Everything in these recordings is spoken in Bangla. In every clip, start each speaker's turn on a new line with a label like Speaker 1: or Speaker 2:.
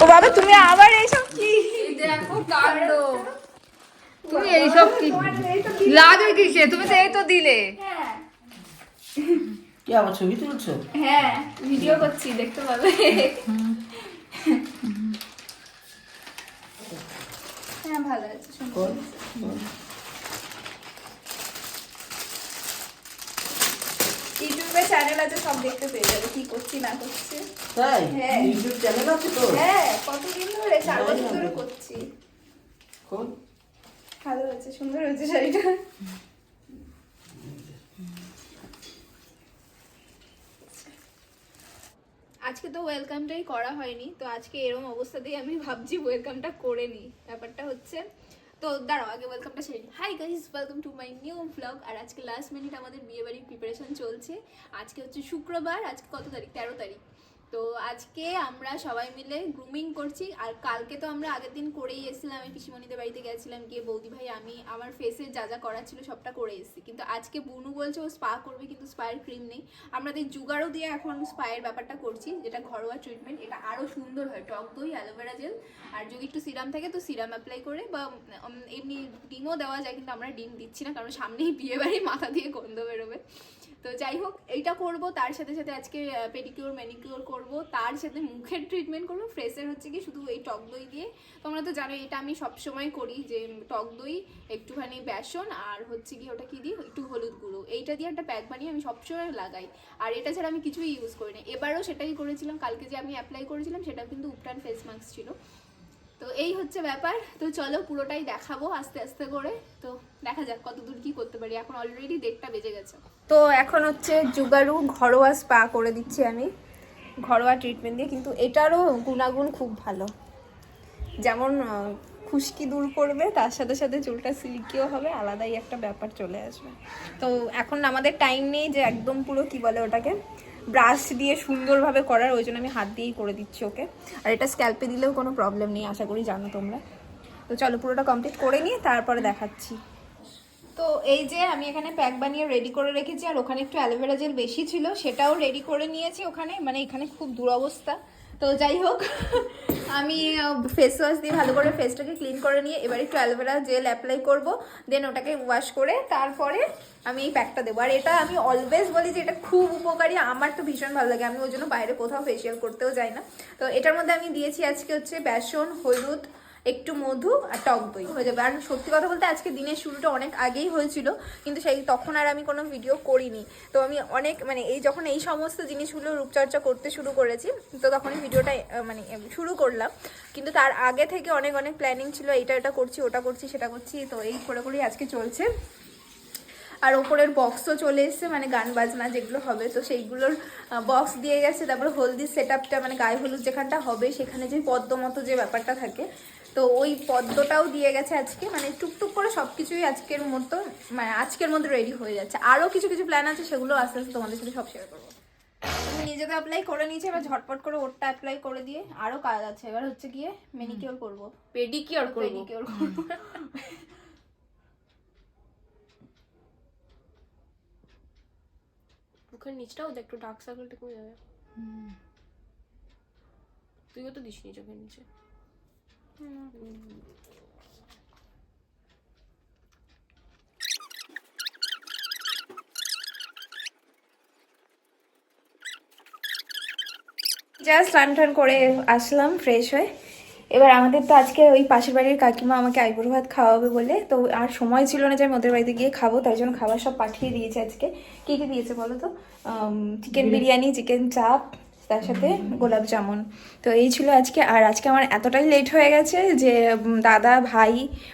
Speaker 1: ও বাবা তুমি আবার এইসব কি
Speaker 2: দেখো কাণ্ড। তুমি এইসব কি লাগে কিসে? তুমি তো এই তো দিলে।
Speaker 3: কি আবার ছবি তুলছো?
Speaker 1: হ্যাঁ ভিডিও করছি, দেখতে পাবে। হ্যাঁ ভালো আছে, সুন্দর। ইউটিউবে চ্যানেল আছে, সব দেখতে পেয়ে যাবে কি করছি না করছি।
Speaker 3: তাই?
Speaker 1: হ্যাঁ।
Speaker 3: ইউটিউব চ্যানেল আছে তো?
Speaker 1: হ্যাঁ কতদিন ধরে, 4 বছর ধরে করছি।
Speaker 3: কোন?
Speaker 1: ভালো আছে, সুন্দর হয়েছে শাড়িটা। আজকে তো ওয়েলকামটাই করা হয়নি, তো আজকে এরকম অবস্থাতেই আমি ভাবছি ওয়েলকামটা করে নিই। ব্যাপারটা হচ্ছে, তো দাঁড়াও আগে ওয়েলকামটা সেরে নিই। Hi guys, welcome to my new blog. আর আজকে লাস্ট মিনিট আমাদের বিয়ে বাড়ির প্রিপারেশন চলছে। আজকে হচ্ছে শুক্রবার, আজকে কত তারিখ? 13 তারিখ। তো আজকে আমরা সবাই মিলে গ্রুমিং করছি। আর কালকে তো আমরা আগের দিন করেই এসেছিলাম, আমি পিসিমণিদের বাড়িতে গেছিলাম, গিয়ে বৌদি ভাই আমি আমার ফেসে যা যা করা ছিল সবটা করে এসেছি। কিন্তু আজকে বুনু বলছে ও স্পা করবে, কিন্তু স্পায়ের ক্রিম নেই। আমাদের জুগারও দিয়ে এখন স্পায়ের ব্যাপারটা করছি, যেটা ঘরোয়া ট্রিটমেন্ট। এটা আরও সুন্দর হয়, টক দই, অ্যালোভেরা জেল, আর যদি একটু সিরাম থাকে তো সিরাম অ্যাপ্লাই করে, বা এমনি ডিমও দেওয়া যায়, কিন্তু আমরা ডিম দিচ্ছি না কারণ সামনেই বিয়ে বাড়ি, মাথা দিয়ে গন্ধ বেরোবে। তো যাই হোক, এইটা করব, তার সাথে সাথে আজকে পেডিকিউর ম্যানিকিউর করব, তার সাথে মুখের ট্রিটমেন্ট করব। ফ্রেশের হচ্ছে কি শুধু এই টক দই দিয়ে, তোমরা তো জানো এটা আমি সবসময় করি, যে টক দই, একটুখানি বেসন, আর হচ্ছে কি ওটা কি দিই, একটু হলুদ গুঁড়ো, এইটা দিয়ে একটা প্যাক বানিয়ে আমি সবসময় লাগাই। আর এটা ছাড়া আমি কিছুই ইউজ করি না। এবারও সেটাই করেছিলাম, কালকে যে আমি অ্যাপ্লাই করেছিলাম সেটা কিন্তু উপটান ফেস মাস্ক ছিল। তো এই হচ্ছে ব্যাপার। তো চলো পুরোটাই দেখাবো আস্তে আস্তে করে। তো দেখা যাক কতদূর কি করতে পারি। এখন অলরেডি 1:30 বেজে গেছে। তো এখন হচ্ছে জুগারু ঘরোয়া স্পা করে দিচ্ছি আমি, ঘরোয়া ট্রিটমেন্ট দিয়ে। কিন্তু এটারও গুণাগুণ খুব ভালো, যেমন খুশকি দূর করবে, তার সাথে সাথে চুলটা সিল্কিও হবে, আলাদাই একটা ব্যাপার চলে আসবে। তো এখন আমাদের টাইম নেই যে একদম পুরো কি বলে ওটাকে ব্রাশ দিয়ে সুন্দরভাবে করার, ওই জন্য আমি হাত দিয়েই করে দিচ্ছি ওকে। আর এটা স্ক্যাল্পে দিলেও কোনো প্রবলেম নেই, আশা করি জানো তোমরা। তো চলো পুরোটা কমপ্লিট করে নিয়ে তারপরে দেখাচ্ছি। তো এই যে আমি এখানে প্যাক বানিয়ে রেডি করে রেখেছি, আর ওখানে একটু অ্যালোভেরা জেল বেশি ছিল, সেটাও রেডি করে নিয়েছি ওখানে। মানে এখানে খুব দুরবস্থা। তো যাই হোক, আমি ফেস ওয়াশ দিয়ে ভালো করে ফেসটাকে ক্লিন করে নিয়ে এবার একটু অ্যালোভেরা জেল অ্যাপ্লাই করব, দেন ওটাকে ওয়াশ করে তারপরে আমি এই প্যাকটা দেবো। আর এটা আমি অলওয়েজ বলি যে এটা খুব উপকারী, আমার তো ভীষণ ভালো লাগে, আমি ওই জন্য বাইরে কোথাও ফেসিয়াল করতেও যাই না। তো এটার মধ্যে আমি দিয়েছি আজকে হচ্ছে বেসন, হলুদ, একটু মধু আর টক দই হয়ে যাবে। আর সত্যি কথা বলতে আজকে দিনের শুরুটা অনেক আগেই হয়েছিল, কিন্তু সেই তখন আর আমি কোনো ভিডিও করিনি। তো আমি অনেক মানে এই যখন এই সমস্ত জিনিসগুলো রূপচর্চা করতে শুরু করেছি, তো তখনই ভিডিওটা মানে শুরু করলাম। কিন্তু তার আগে থেকে অনেক অনেক প্ল্যানিং ছিল, এটা করছি, ওটা করছি, সেটা করছি। তো এই করে করেই আজকে চলছে। আর ওপরের বক্সও চলে এসছে, মানে গান বাজনা যেগুলো হবে, তো সেইগুলোর বক্স দিয়ে গেছে। তারপর হলদির সেট আপটা, মানে গায়ে হলুদ যেখানটা হবে সেখানে যে পদ্ম মতো যে ব্যাপারটা থাকে, তো ওই পদ্মটাও দিয়ে গেছে আজকে। মানে টুকটুক করে সব কিছুই আজকের মতো, মানে আজকের মধ্যে রেডি হয়ে যাচ্ছে। আরও কিছু কিছু প্ল্যান আছে, সেগুলো আস্তে আস্তে তোমাদের সাথে সব শেয়ার করবো। আমি নিজেকে অ্যাপ্লাই করে নিয়েছি, এবার ঝটপট করে ওরটা অ্যাপ্লাই করে দিয়ে আরও কাজ আছে। এবার হচ্ছে গিয়ে ম্যানিকিওর করবো,
Speaker 2: পেডিকিওর করব।
Speaker 1: পেডিকিওর করবো।
Speaker 2: মুখের নিচটাও দেখ, একটু ডার্ক সার্কেলটা কমে যাবে। তুইও তো দিসনি চোখের নিচে।
Speaker 1: জাস্ট স্নান টান করে আসলাম ফ্রেশ হয়ে। এবার আমাদের তো আজকে ওই পাশের বাড়ির কাকিমা আমাকে আইবুড়ো ভাত খাওয়াবে বলে, তো আর সময় ছিল না যে আমি ওদের বাড়িতে গিয়ে খাবো, তাই জন্য খাবার সব পাঠিয়ে দিয়েছে আজকে। কী কী দিয়েছে বলো তো? চিকেন বিরিয়ানি, চিকেন চাপ, তার সাথে গোলাপ জামুন। তো এই ছিল আজকে। আর আজকে আমার এতটাই লেট হয়ে গেছে যে দাদা, ভাই,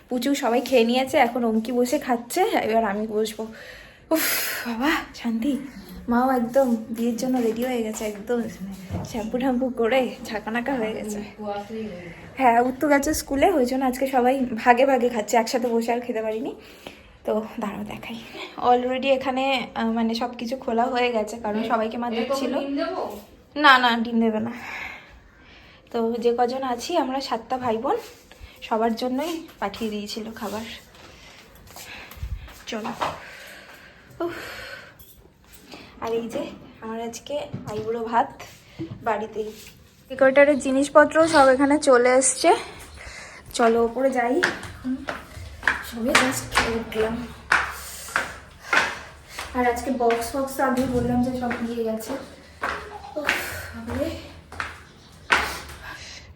Speaker 1: পুচু সবাই খেয়ে নিয়েছে, এখন অঙ্কি বসে খাচ্ছে, এবার আমি বসবো। উফ বাবা শান্তি। মাও একদম বিয়ের জন্য রেডি হয়ে গেছে, একদম শ্যাম্পু ট্যাম্পু করে ঝাঁকানাকা হয়ে গেছে। হ্যাঁ উত্তু গেছে স্কুলে, ওই জন্য আজকে সবাই ভাগে ভাগে খাচ্ছে, একসাথে বসে আর খেতে পারিনি। তো দাঁড়াও দেখাই। অলরেডি এখানে মানে সব কিছু খোলা হয়ে গেছে, কারণ সবাইকে মা দিচ্ছিল। না না ডিম দেবে না। তো যে কজন আছি আমরা 7টা ভাই বোন, সবার জন্যই পাঠিয়ে দিয়েছিল খাবার। চলো। আর এই যে আমার আজকে আইবুড়ো ভাত বাড়িতেই, ডেকোরেটরের জিনিসপত্র সব এখানে চলে এসছে। চলো ওপরে যাই। সবে জাস্ট খেয়ে উঠলাম। আর আজকে বক্স ফক্স তো আগে বললাম যে সব নিয়ে গেছে।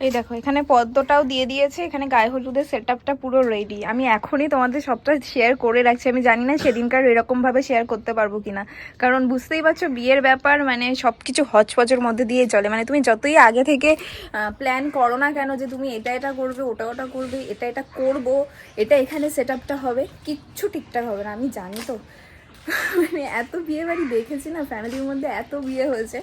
Speaker 1: এই দেখো এখানে পদ্মটাও দিয়ে দিয়েছে, এখানে গায়ে হলুদের সেট আপটা পুরো রেডি। আমি এখনই তোমাদের সবটা শেয়ার করে রাখছি, আমি জানি না সেদিনকার এরকমভাবে শেয়ার করতে পারবো কিনা, কারণ বুঝতেই পারছো বিয়ের ব্যাপার মানে সব কিছু হচপচের মধ্যে দিয়ে চলে। মানে তুমি যতই আগে থেকে প্ল্যান করো না কেন যে তুমি এটা এটা করবে, ওটা ওটা করবে, এটা এটা করবো, এটা এখানে সেট আপটা হবে, কিচ্ছু ঠিকঠাক হবে না। আমি জানি তো, মানে এত বিয়ে বাড়ি দেখেছি না, ফ্যামিলির মধ্যে এত বিয়ে হয়েছে,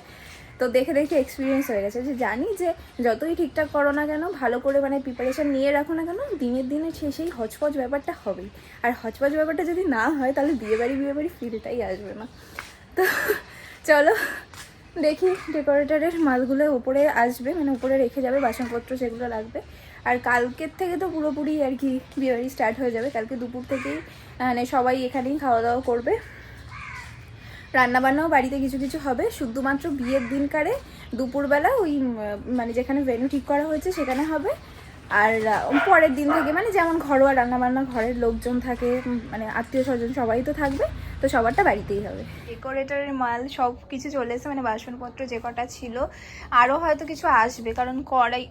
Speaker 1: তো দেখে দেখে এক্সপিরিয়েন্স হয়ে গেছে যে জানি যে যতই ঠিকঠাক করো না কেন, ভালো করে মানে প্রিপারেশান নিয়ে রাখো না কেন, দিনের দিনে সেই হচপচ ব্যাপারটা হবেই। আর হচপচ ব্যাপারটা যদি না হয় তাহলে বিয়ে বাড়ি ফিরটাই আসবে না। তো চলো দেখি, ডেকোরেটরের মালগুলো উপরে আসবে, মানে উপরে রেখে যাবে বাসনপত্র যেগুলো লাগবে। আর কালকের থেকে তো পুরোপুরি আর কি বিয়েবাড়ি স্টার্ট হয়ে যাবে। কালকে দুপুর থেকেই মানে সবাই এখানেই খাওয়া দাওয়া করবে, রান্নাবান্নাও বাড়িতে কিছু কিছু হবে। শুধুমাত্র বিয়ের দিনকারে দুপুরবেলা ওই মানে যেখানে ভেন্যু ঠিক করা হয়েছে সেখানে হবে। আর পরের দিন থেকে মানে যেমন ঘরোয়া রান্নাবান্না, ঘরের লোকজন থাকে মানে আত্মীয় স্বজন সবাই তো থাকবে, তো সবারটা বাড়িতেই হবে। ডেকোরেটরের মাল সব কিছু চলে এসেছে, মানে বাসনপত্র যে কটা ছিল, আরও হয়তো কিছু আসবে, কারণ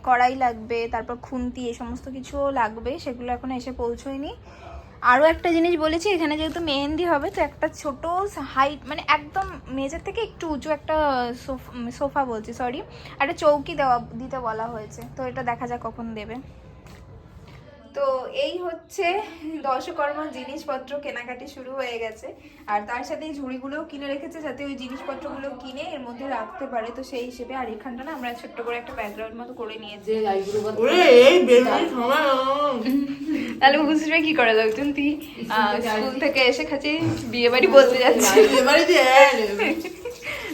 Speaker 1: কড়াই লাগবে, তারপর খুন্তি, এই সমস্ত কিছুও লাগবে, সেগুলো এখনো এসে পৌঁছয়নি। আরও একটা জিনিস বলেছি, এখানে যেহেতু মেহেন্দি হবে তো একটা ছোট হাইট মানে একদম মেঝের থেকে একটু উঁচু একটা সোফা বলছি সরি, একটা চৌকি দিতে বলা হয়েছে। তো এটা দেখা যাক কখন দেবে। তো এই হচ্ছে দশকর্মার জিনিসপত্র কেনাকাটি শুরু হয়ে গেছে। আর তার সাথে এই ঝুড়িগুলোও কিনে রেখেছে যাতে ওই জিনিসপত্রগুলো কিনে এর মধ্যে রাখতে পারে, তো সেই হিসেবে। আর এখানটা না আমরা ছোট্ট করে একটা ব্যাকগ্রাউন্ড মতো করে নিয়েছি। তাহলে বুঝবে কি করে লোকজন, তুই স্কুল থেকে এসে খাচ্ছি বিয়ে বাড়ি বলতে যাচ্ছি,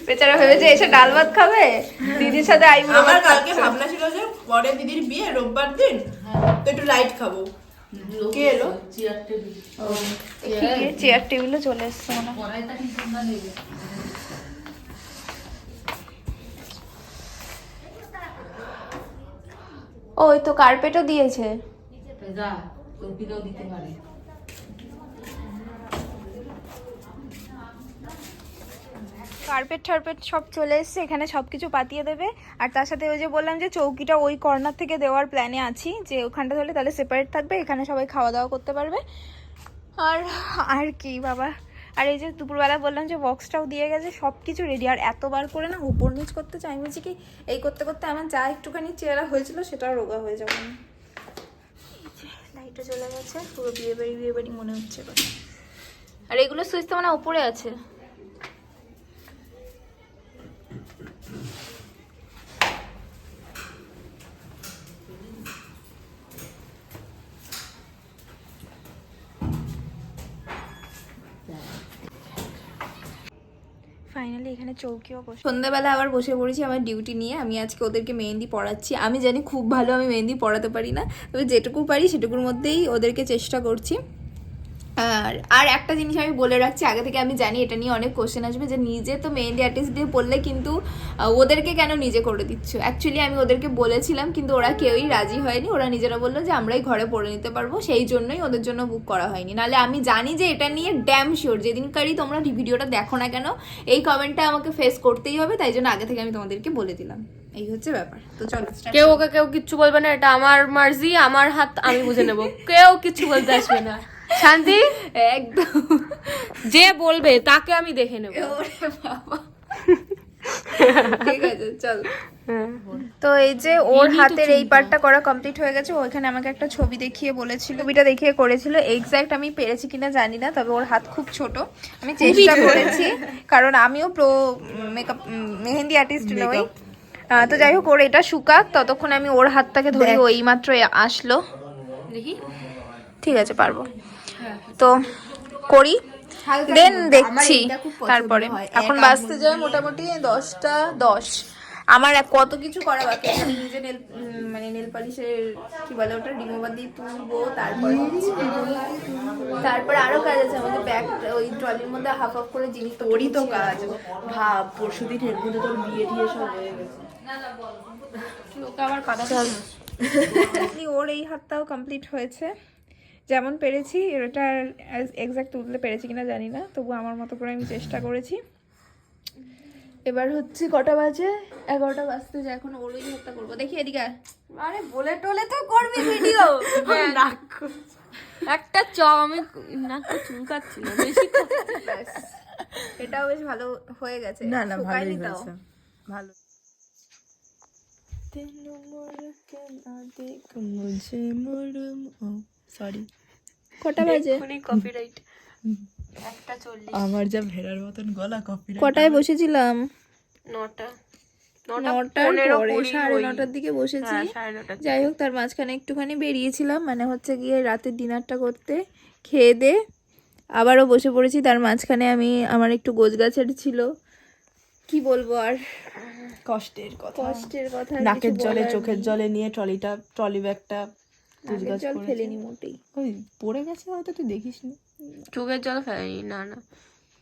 Speaker 1: বেচারা ভেবেছে এসে ডাল ভাত খাবে, দিদির সাথে আইবুড়ো।
Speaker 4: আমার কালকে ভাবনা ছিল যে পরে দিদির বিয়ে রোববার দিন তো একটু লাইট খাবো। কে এলো?
Speaker 1: চেয়ার টেবিলও চলে এসছে মনে হয়। ওই তো কার্পেটও দিয়েছে। কার্পেট টার্পেট সব চলে এসছে, এখানে সব কিছু পাতিয়ে দেবে। আর তার সাথে ওই যে বললাম যে চৌকিটা ওই কর্নার থেকে দেওয়ার প্ল্যানে আছি, যে ওখানটা ধরলে তাহলে সেপারেট থাকবে, এখানে সবাই খাওয়া দাওয়া করতে পারবে। আর কি বাবা, আর এই যে দুপুরবেলা বললাম যে বক্সটাও দিয়ে গেছে, সব কিছু রেডি। আর এতবার করে না উপর নিচ করতে চাই, আমি বলছি কি এই করতে করতে আমার যা একটুখানি চেহারা হয়েছিল সেটাও রোগা হয়ে যাবে। লাইটও চলে গেছে, পুরো বিয়ে বাড়ি মনে হচ্ছে। আর এগুলো সুইচ তো মানে উপরে আছে। ফাইনালি এখানে চৌকিও বসে, সন্ধ্যাবেলা আবার বসে পড়েছি আমার ডিউটি নিয়ে। আমি আজকে ওদেরকে মেহেন্দি পড়াচ্ছি। আমি জানি খুব ভালো আমি মেহেন্দি পড়াতে পারি না, তবে যেটুকু পারি সেটুকুর মধ্যেই ওদেরকে চেষ্টা করছি। আর একটা জিনিস আমি বলে রাখছি, আগে থেকে আমি জানি এটা নিয়ে অনেক কোশ্চেন আসবে যে নিজে তো মেহেন্দি আর্টিস্ট দিয়ে পড়লে কিন্তু ওদেরকে কেন নিজে করে দিচ্ছ। অ্যাকচুয়ালি আমি ওদেরকে বলেছিলাম কিন্তু ওরা কেউই রাজি হয়নি, ওরা নিজেরা বললো যে আমরাই ঘরে পড়ে নিতে পারবো, সেই জন্যই ওদের জন্য বুক করা হয়নি। নাহলে আমি জানি যে এটা নিয়ে ড্যাম শিওর যেদিনকারই তোমরা ভিডিওটা দেখো না কেন এই কমেন্টটা আমাকে ফেস করতেই হবে, তাই জন্য আগে থেকে আমি তোমাদেরকে বলে দিলাম। এই হচ্ছে ব্যাপার। তো চলো,
Speaker 2: কেউ ওকে কেউ কিচ্ছু বলবে না, এটা আমার মার্জি, আমার হাত, আমি বুঝে নেবো, কেউ কিচ্ছু বলতে আসবে না। শান্তি,
Speaker 1: একদম
Speaker 2: যে বলবে তাকে আমি দেখে নেবো।
Speaker 1: ঠিক আছে চল। তো এই যে ওর হাতের এই পার্টটা করা কমপ্লিট হয়ে গেছে। ওইখানে আমাকে একটা ছবি দেখিয়ে বলেছিল, ছবিটা দেখিয়ে করেছিল। এক্স্যাক্ট আমি পেরেছি কিনা জানি না, তবে ওর হাত খুব ছোট, আমি চেষ্টা করেছি, কারণ আমিও প্রো মেকআপ মেহেন্দি আর্টিস্ট নই। তো যাই হোক, ওর এটা শুকাক, ততক্ষণ আমি ওর হাতটাকে ধরি। ওই মাত্র আসলো,
Speaker 2: দেখি
Speaker 1: ঠিক আছে পারবো তো করি, দেন দেখছি তারপরে। এখন বাজতে যায় মোটামুটি 10:10। আমার কত কিছু করা বাকি আছে। নিজে নেল পালিশের কি বলে ওটা রিমুভার দিয়ে তুলবো, তারপরে আরো কাজ আছে আমাদের। ব্যাগ ওই ট্রলির মধ্যে হাফ করে জিনিস
Speaker 4: তোরই তো কাজ। ভাব পরশুদিন এর মধ্যে তোর বিয়ে টিয়ে সব হয়ে গেছে।
Speaker 1: ওর এই হাতটাও কমপ্লিট হয়েছে, যেমন পেরেছি। এটা এক্সাক্ট তুলতে পেরেছি কিনা জানি না, তবু আমার মতো করে আমি চেষ্টা করেছি। এবার হচ্ছে কটা বাজে, 11টা বাজতে যায়, এখন ওর ওই হাতটা করবো। দেখি এদিকে আয়।
Speaker 2: আরে বলে টলে তো করবি ভিডিও। একটা চপ আমি নাকটা চুলকাচ্ছি না বেশি।
Speaker 1: ব্যাস, এটাও বেশ ভালো হয়ে গেছে।
Speaker 4: না না
Speaker 1: শুকায়নি
Speaker 4: ভালোই
Speaker 1: তাও।
Speaker 4: হয়েছে, ভালো। সরি,
Speaker 1: কটা বাজে?
Speaker 2: কপিরাইট। 1:40।
Speaker 4: আমার যা ভেড়ার মতন গলা, কপি।
Speaker 1: কটায় বসেছিলাম?
Speaker 2: 9টা।
Speaker 1: 9টার পরে, 9:30টার দিকে বসেছি।
Speaker 2: হ্যাঁ 9:30।
Speaker 1: যাই হোক, তার মাঝখানে একটুখানি বেরিয়েছিলাম, মানে হচ্ছে গিয়ে রাতের ডিনারটা করতে, খেয়ে দে আবারও বসে পড়েছি। তার মাঝখানে আমার একটু গোছগাছের ছিল, কি বলবো আর,
Speaker 4: কষ্টের কথা,
Speaker 1: কষ্টের কথা আর
Speaker 4: নাকের
Speaker 1: কিছু
Speaker 4: জলে
Speaker 1: বলার
Speaker 4: চোখের
Speaker 1: নেই।
Speaker 4: জলে নিয়ে ট্রলি ব্যাগটা
Speaker 1: নাকের জল ফেলেনি মোটেই।
Speaker 4: ওই পড়ে গেছে হয়তো, তুই দেখিস নি।
Speaker 2: চোখের জল ফেলেনি, না না,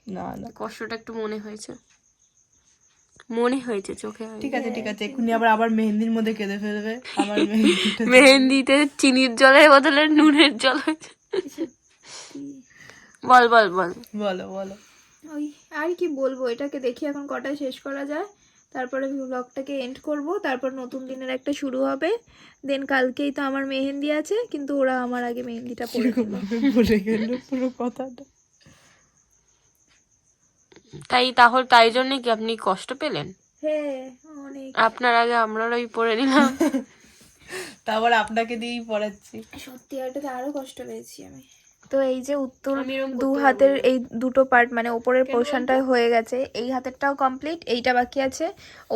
Speaker 4: না না,
Speaker 2: কষ্টটা একটু মনে হয়েছে চোখে হয়নি।
Speaker 4: ঠিক আছে ঠিক আছে, এক্ষুনি আবার মেহেন্দির মধ্যে কেঁদে ফেলবে আমার মেহেন্দিটা।
Speaker 2: মেহেন্দিতে চিনির জলের বদলে নুনের জল হয়েছে। বল বল বল।
Speaker 4: বলো বলো।
Speaker 1: ওই আর কি বলবো, এটাকে দেখি এখন কটায় শেষ করা যায়, তারপরে ব্লগটাকে এন্ড করব। তারপর নতুন দিনের একটা শুরু হবে। দেন কালকেই তো আমার মেহেন্দি আছে, কিন্তু ওরা আমার আগে মেহেন্দিটা পরে দিল।
Speaker 4: বলে গেল পুরো কথাটা।
Speaker 2: তাই জন্য কি আপনি কষ্ট পেলেন?
Speaker 1: হ্যাঁ অনেক।
Speaker 2: আপনার আগে আমরাই পড়ে নিলাম।
Speaker 4: তারপর আপনাকে দিয়েই পড়াচ্ছি।
Speaker 1: সত্যি এটাতে আরো কষ্ট পেয়েছি আমি। তো এই যে উত্তর
Speaker 2: আমি এরকম
Speaker 1: দু
Speaker 2: করতে
Speaker 1: হাতের এই দুটো পার্ট, মানে ওপরের পোর্শনটা হয়ে গেছে, এই হাতেরটাও কমপ্লিট, এইটা বাকি আছে।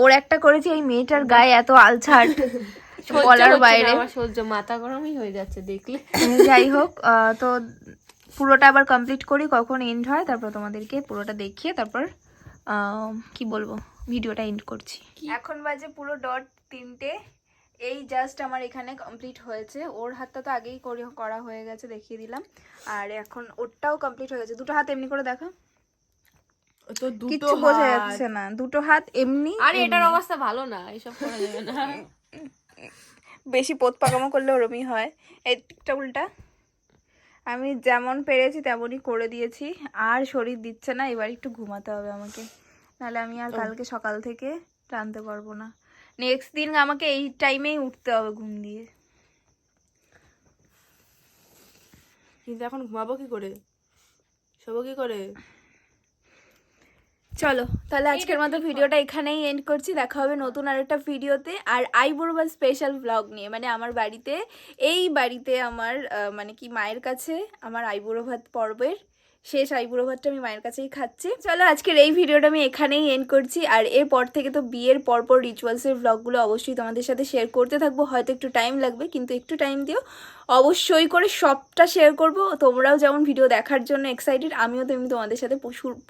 Speaker 1: ওর একটা করেছি, এই মেয়েটার গায়ে এত আলছাট বলার বাইরে।
Speaker 2: আমার সহ্য মাথা গরমই হয়ে যাচ্ছে দেখলে।
Speaker 1: যাই হোক, তো পুরোটা আবার কমপ্লিট করি, কখন এন্ড হয় তারপর তোমাদেরকে পুরোটা দেখিয়ে তারপর কি বলবো, ভিডিওটা এন্ড করছি। এখন বাজে পুরো 3:00। এই জাস্ট আমার এখানে কমপ্লিট হয়েছে। ওর হাতটা তো আগেই করা হয়ে গেছে, দেখিয়ে দিলাম। আর এখন ওরটাও কমপ্লিট হয়ে গেছে। দুটো হাত এমনি করে দেখা,
Speaker 4: তো দুটো
Speaker 1: কিচ্ছু বোঝা যাচ্ছে না। দুটো হাত এমনি।
Speaker 2: আরে এটার অবস্থা ভালো না, এসব করা যাবে না।
Speaker 1: বেশি পোত পাকামো করলে ওরমই হয়। একটা উল্টা, আমি যেমন পেরেছি তেমনই করে দিয়েছি। আর শরীর দিচ্ছে না, এবার একটু ঘুমাতে হবে আমাকে, নাহলে আমি আর কালকে সকাল থেকে টানতে পারবো না। নেক্সট দিন আমাকে এই টাইমেই উঠতে হবে ঘুম দিয়ে।
Speaker 4: কিন্তু এখন ঘুমাবো কি করে, শোবো কি করে?
Speaker 1: চলো তাহলে আজকের মতো ভিডিওটা এখানেই এন্ড করছি। দেখা হবে নতুন আরেকটা ভিডিওতে, আর আইবুড়ো ভাত স্পেশাল ব্লগ নিয়ে। মানে আমার বাড়িতে, এই বাড়িতে আমার মানে কি মায়ের কাছে আমার আইবুড়ো ভাত পর্বের শেষ আইবুড়ো ভাতটা আমি মায়ের কাছেই খাচ্ছি। চলো আজকের এই ভিডিওটা আমি এখানেই এন্ড করছি। আর এরপর থেকে তো বিয়ের পরপর রিচুয়ালসের ব্লগগুলো অবশ্যই তোমাদের সাথে শেয়ার করতে থাকবো। হয়তো একটু টাইম লাগবে, কিন্তু একটু টাইম দিও, অবশ্যই করে সবটা শেয়ার করব। তোমরাও যেমন ভিডিও দেখার জন্য এক্সাইটেড, আমিও তেমনি তোমাদের সাথে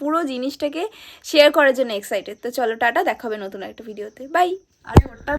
Speaker 1: পুরো জিনিসটাকে শেয়ার করার জন্য এক্সাইটেড। তো চলো টাটা, দেখা হবে নতুন একটা ভিডিওতে, বাই। আর